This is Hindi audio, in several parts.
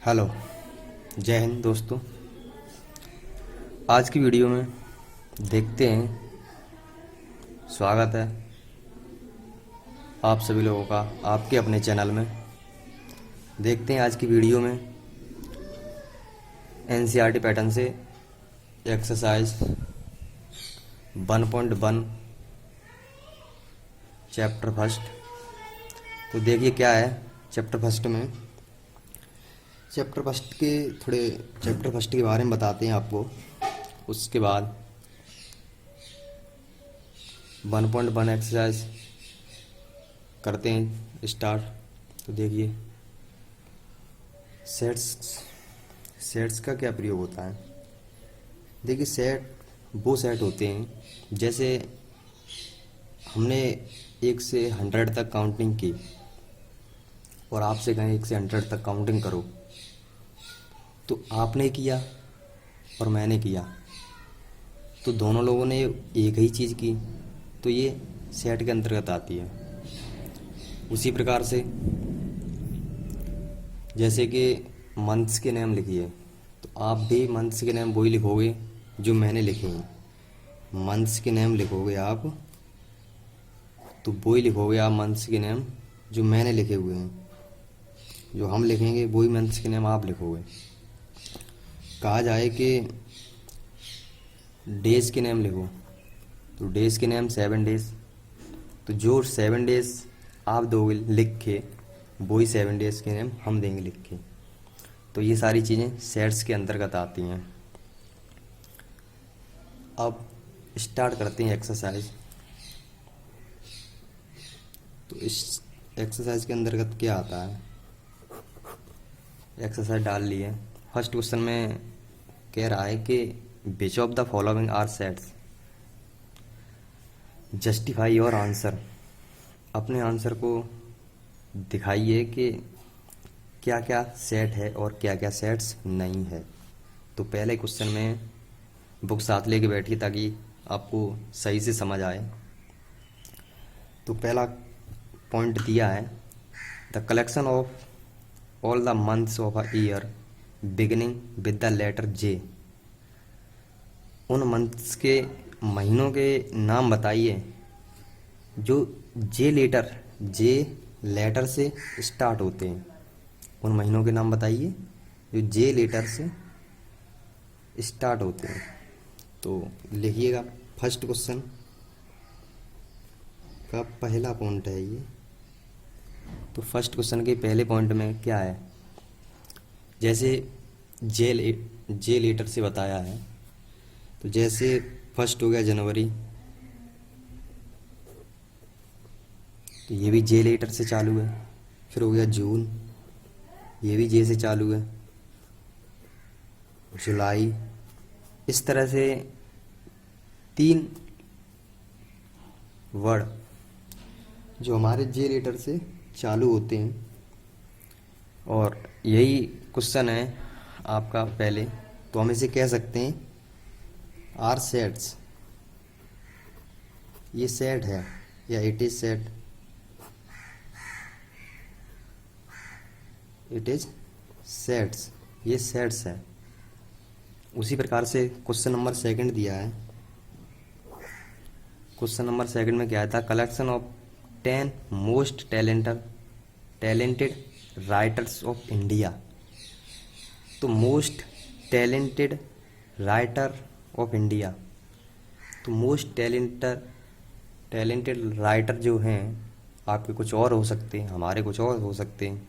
हेलो, जय हिंद दोस्तों। आज की वीडियो में देखते हैं, स्वागत है आप सभी लोगों का आपके अपने चैनल में। देखते हैं आज की वीडियो में एनसीईआरटी पैटर्न से एक्सरसाइज 1.1 चैप्टर फर्स्ट। तो देखिए क्या है चैप्टर फर्स्ट में। चैप्टर फर्स्ट के बारे में बताते हैं आपको। उसके बाद 1.1 एक्सरसाइज करते हैं स्टार्ट। तो देखिए सेट्स का क्या प्रयोग होता है। देखिए सेट वो सेट होते हैं, जैसे हमने 1 से 100 तक काउंटिंग की और आपसे कहें 1 से 100 तक काउंटिंग करो, तो आपने किया और मैंने किया, तो दोनों लोगों ने एक ही चीज़ की, तो ये सेट के अंतर्गत आती है। उसी प्रकार से जैसे कि मंथ्स के नेम लिखिए, तो आप भी मंथ्स के नेम वही लिखोगे जो मैंने लिखे हैं। मंथ्स के नेम लिखोगे आप, तो वही लिखोगे आप मंथ्स के नेम जो मैंने लिखे हुए हैं। जो हम लिखेंगे वही मंथ्स के नेम आप लिखोगे। कहा जाए कि डेज के नेम लिखो, तो डेज के नेम 7 डेज, तो जो 7 डेज आप दोगे लिख के, वही 7 डेज के नेम हम देंगे लिख के। तो ये सारी चीज़ें सेट्स के अंतर्गत आती हैं। अब स्टार्ट करते हैं एक्सरसाइज। तो इस एक्सरसाइज के अंतर्गत क्या आता है, एक्सरसाइज डाल ली है। फर्स्ट क्वेश्चन में कह रहा है कि which of the following are sets, justify your answer. अपने आंसर को दिखाइए कि क्या क्या सेट है और क्या क्या सेट्स नहीं है। तो पहले क्वेश्चन में बुक साथ लेके बैठिए ताकि आपको सही से समझ आए। तो पहला पॉइंट दिया है, the collection of all the months of a year beginning with the letter J. उन मंथ्स के महीनों के नाम बताइए जो जे लेटर से स्टार्ट होते हैं। उन महीनों के नाम बताइए जो जे लेटर से स्टार्ट होते हैं। तो लिखिएगा, फर्स्ट क्वेश्चन का पहला पॉइंट है ये। तो फर्स्ट क्वेश्चन के पहले पॉइंट में क्या है, जैसे जे लेटर से बताया है, तो जैसे फर्स्ट हो गया जनवरी, तो ये भी जे लेटर से चालू है। फिर हो गया जून, ये भी जे से चालू है। जुलाई, इस तरह से 3 वर्ड जो हमारे जे लेटर से चालू होते हैं। और यही क्वेश्चन है आपका पहले, तो हम इसे कह सकते हैं आर सेट्स। ये सेट है या it is set, it is sets, ये सेट्स है। उसी प्रकार से क्वेश्चन नंबर सेकंड दिया है। क्वेश्चन नंबर सेकंड में क्या था, collection of 10 most talented writers of India. तो most talented writer of India, तो मोस्ट टैलेंटेड राइटर जो हैं आपके कुछ और हो सकते हैं, हमारे कुछ और हो सकते हैं।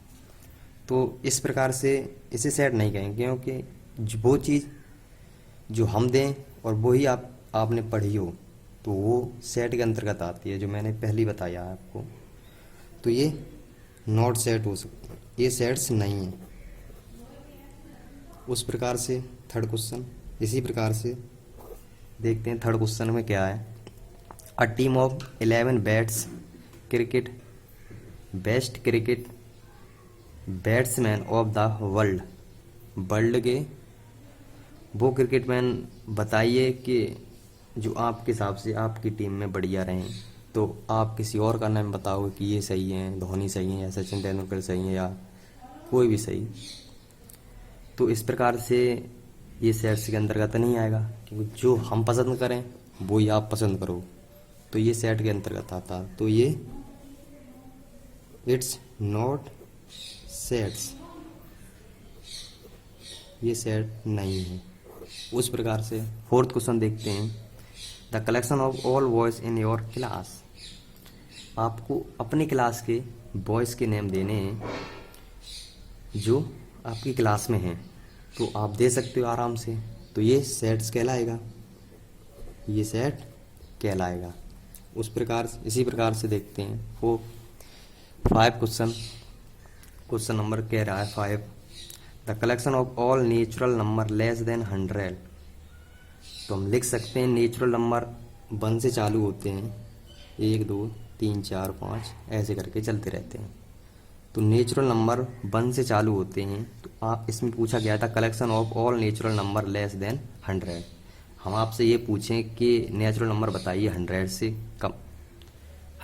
तो इस प्रकार से इसे सेट नहीं कहेंगे, क्योंकि वो चीज़ जो हम दें और वही आपने पढ़ी हो, तो वो सेट के अंतर्गत आती है, जो मैंने पहले बताया है आपको। तो ये नॉट सेट हो सकते, ये सेट्स नहीं है। उस प्रकार से थर्ड क्वेश्चन, इसी प्रकार से देखते हैं थर्ड क्वेश्चन में क्या है, a team of 11 bats cricket best cricket batsman of the world के वो क्रिकेटमैन बताइए कि जो आपके हिसाब से आपकी टीम में बढ़िया रहें। तो आप किसी और का नाम बताओगे कि ये सही है, धोनी सही है या सचिन तेंदुलकर सही है या कोई भी सही। तो इस प्रकार से ये सेट्स के अंतर्गत नहीं आएगा, क्योंकि जो हम पसंद करें वो ही आप पसंद करो, तो ये सेट के अंतर्गत आता। तो ये इट्स नॉट सेट्स, ये सेट नहीं है। उस प्रकार से फोर्थ क्वेश्चन देखते हैं। The collection of all boys in your class. आपको अपनी क्लास के बॉयज़ के नेम देने हैं जो आपकी क्लास में हैं, तो आप दे सकते हो आराम से। तो ये सेट्स कहलाएगा, ये सेट कहलाएगा। उस प्रकार इसी प्रकार से देखते हैं वो 5 क्वेश्चन। क्वेश्चन नंबर कह रहा है 5, the collection of all natural number less than 100। तो हम लिख सकते हैं नेचुरल नंबर 1 से चालू होते हैं, 1 2 3 4 5 ऐसे करके चलते रहते हैं। तो नेचुरल नंबर 1 से चालू होते हैं। तो आप इसमें पूछा गया था collection of all natural number less than 100। हम आपसे ये पूछें कि नेचुरल नंबर बताइए 100 से कम,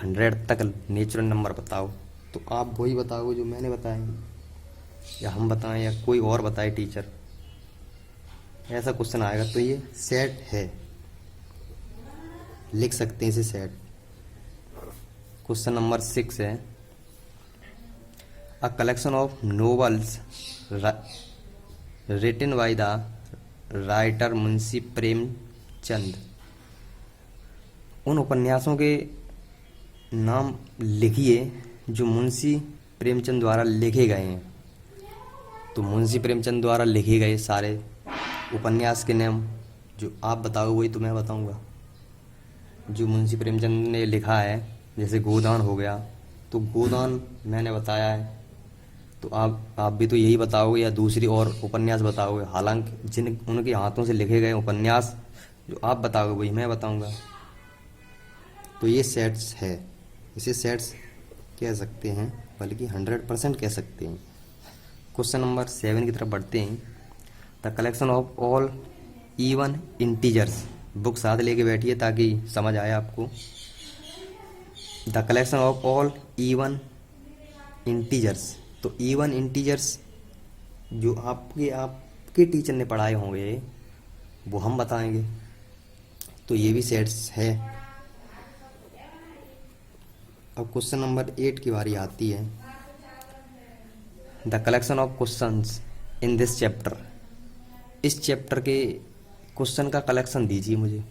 100 तक नेचुरल नंबर बताओ, तो आप वही बताओगे जो मैंने बताए, या हम बताएं या कोई और बताए टीचर, ऐसा क्वेश्चन आएगा। तो ये सेट है, लिख सकते हैं इसे सेट। क्वेश्चन नंबर 6 है, a collection of novels written by the writer Munshi Premchand. उन उपन्यासों के नाम लिखिए जो मुंशी प्रेमचंद द्वारा लिखे गए हैं। तो मुंशी प्रेमचंद द्वारा लिखे गए सारे उपन्यास के नाम जो आप बताओ वही तो मैं बताऊंगा। जो मुंशी प्रेमचंद ने लिखा है, जैसे गोदान हो गया, तो गोदान मैंने बताया है, तो आप भी तो यही बताओगे या दूसरी और उपन्यास बताओगे। हालांकि जिन उनके हाथों से लिखे गए उपन्यास जो आप बताओगे वही मैं बताऊंगा। तो ये सेट्स है, इसे सेट्स कह सकते हैं, बल्कि 100% कह सकते हैं। क्वेश्चन नंबर 7 की तरफ बढ़ते हैं। The collection of all even integers. Book साथ लेके बैठिए ताकि समझ आए आपको। The collection of all even integers. तो इवन इंटीजर्स जो आपके टीचर ने पढ़ाए होंगे वो हम बताएंगे, तो ये भी सेट्स है। अब क्वेश्चन नंबर 8 की बारी आती है। The collection of questions in this chapter. इस चैप्टर के क्वेश्चन का कलेक्शन दीजिए मुझे,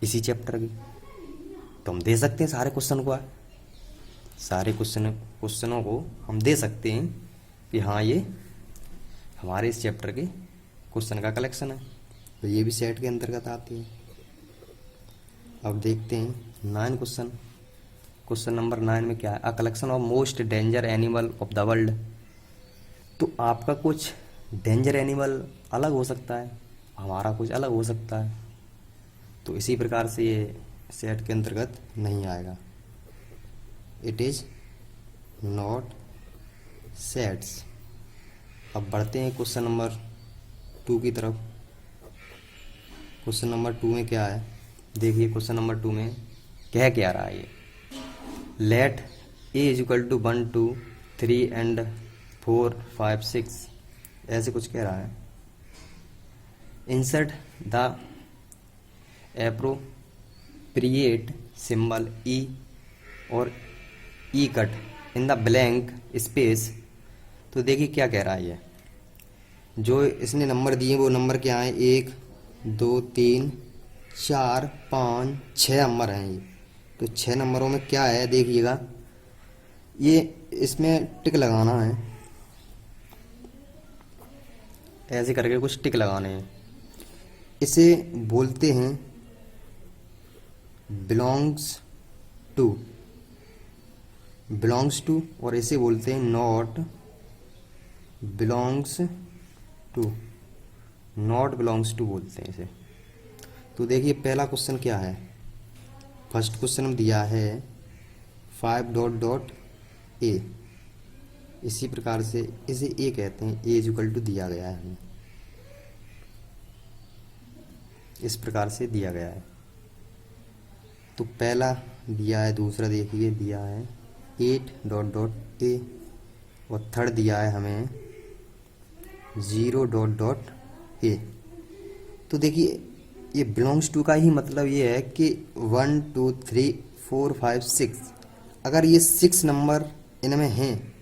इसी चैप्टर की। तो हम दे सकते हैं सारे क्वेश्चन को, सारे क्वेश्चनों को हम दे सकते हैं कि हाँ ये हमारे इस चैप्टर के क्वेश्चन का कलेक्शन है, तो ये भी सेट के अंतर्गत आती है। अब देखते हैं 9 क्वेश्चन। क्वेश्चन नंबर 9 में क्या है, a collection of most danger animal of the world. तो आपका कुछ डेंजर एनिमल अलग हो सकता है, हमारा कुछ अलग हो सकता है, तो इसी प्रकार से ये सेट के अंतर्गत नहीं आएगा। It is not sets. अब बढ़ते हैं क्वेश्चन नंबर 2 की तरफ। क्वेश्चन नंबर 2 में क्या है, देखिए क्वेश्चन नंबर 2 में कह क्या रहा है ये, let A is equal to 1 2 3 and 4 5 6 ऐसे कुछ कह रहा है। Insert the appropriate symbol E और E cut in the blank space. तो देखिए क्या कह रहा है ये, जो इसने नंबर दिए वो नंबर क्या है, 1 2 3 4 5 6 नंबर हैं ये। तो 6 नंबरों में क्या है देखिएगा, ये इसमें टिक लगाना है, ऐसे करके कुछ टिक लगाने हैं। इसे बोलते हैं बिलोंग्स टू, और इसे बोलते हैं नॉट बिलोंग्स टू बोलते हैं इसे। तो देखिए पहला क्वेश्चन क्या है, फर्स्ट क्वेश्चन में दिया है 5 डॉट डॉट ए। इसी प्रकार से इसे ए कहते हैं, ए इज इक्वल टू दिया गया है हमें, इस प्रकार से दिया गया है। तो पहला दिया है, दूसरा देखिए दिया है 8 डॉट डॉट ए, और थर्ड दिया है हमें जीरो डॉट डॉट ए। तो देखिए ये बिलोंग्स टू का ही मतलब ये है कि 1 2 3 4 5 6, अगर ये 6 नंबर इनमें हैं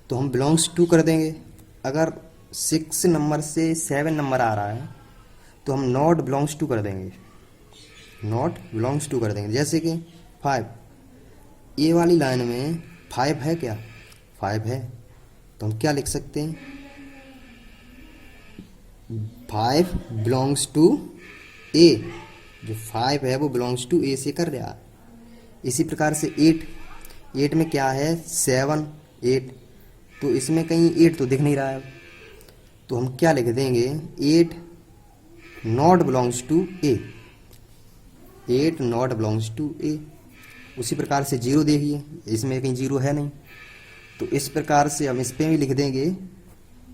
तो हम बिलोंग्स टू कर देंगे। अगर 6 नंबर से 7 नंबर आ रहा है तो हम नॉट बिलोंग्स टू कर देंगे, नॉट बिलोंग्स टू कर देंगे। जैसे कि 5, ये वाली लाइन में 5 है क्या? 5 है, तो हम क्या लिख सकते हैं? 5 बिलोंग्स टू ए। जो 5 है वो बिलोंग्स टू ए से कर रहा है। इसी प्रकार से 8 में क्या है? 7 8, तो इसमें कहीं 8 तो दिख नहीं रहा है, तो हम क्या लिख देंगे? 8 not belongs to A, 8 not belongs to A. उसी प्रकार से 0 देखिए, इसमें कहीं 0 है नहीं, तो इस प्रकार से हम इस पे भी लिख देंगे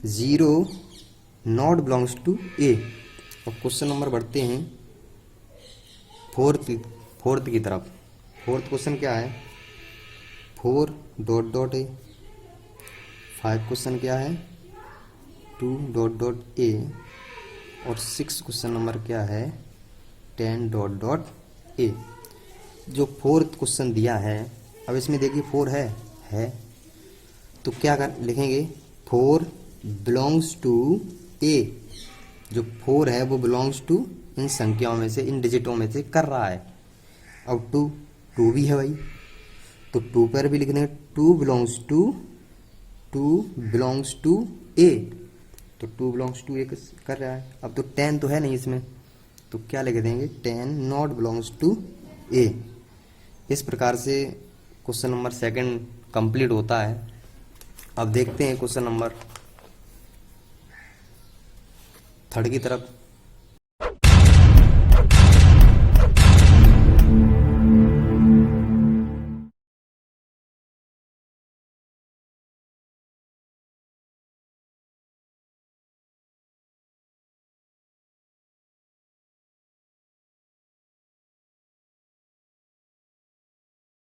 0 नॉट बिलोंग्स टू ए। अब क्वेश्चन नंबर बढ़ते हैं फोर्थ की तरफ। फोर्थ क्वेश्चन क्या है? 4 डॉट डॉट ए। 5 क्वेश्चन क्या है? 2 डॉट डॉट ए। और 6 क्वेश्चन नंबर क्या है? 10 डॉट डॉट ए। जो फोर्थ क्वेश्चन दिया है, अब इसमें देखिए 4 है तो क्या लिखेंगे? 4 बिलोंग्स टू ए। जो 4 है वो बिलोंग्स टू इन संख्याओं में से, इन डिजिटों में से कर रहा है। अब 2 भी है भाई, तो 2 पर भी लिख देंगे 2 बिलोंग्स टू ए। तो 2 बिलोंग्स टू ए कर रहा है। अब तो 10 तो है नहीं इसमें, तो क्या लिख देंगे? 10 नॉट बिलोंग्स टू ए। इस प्रकार से क्वेश्चन नंबर 2 कंप्लीट होता है। अब देखते हैं क्वेश्चन नंबर 3 की तरफ।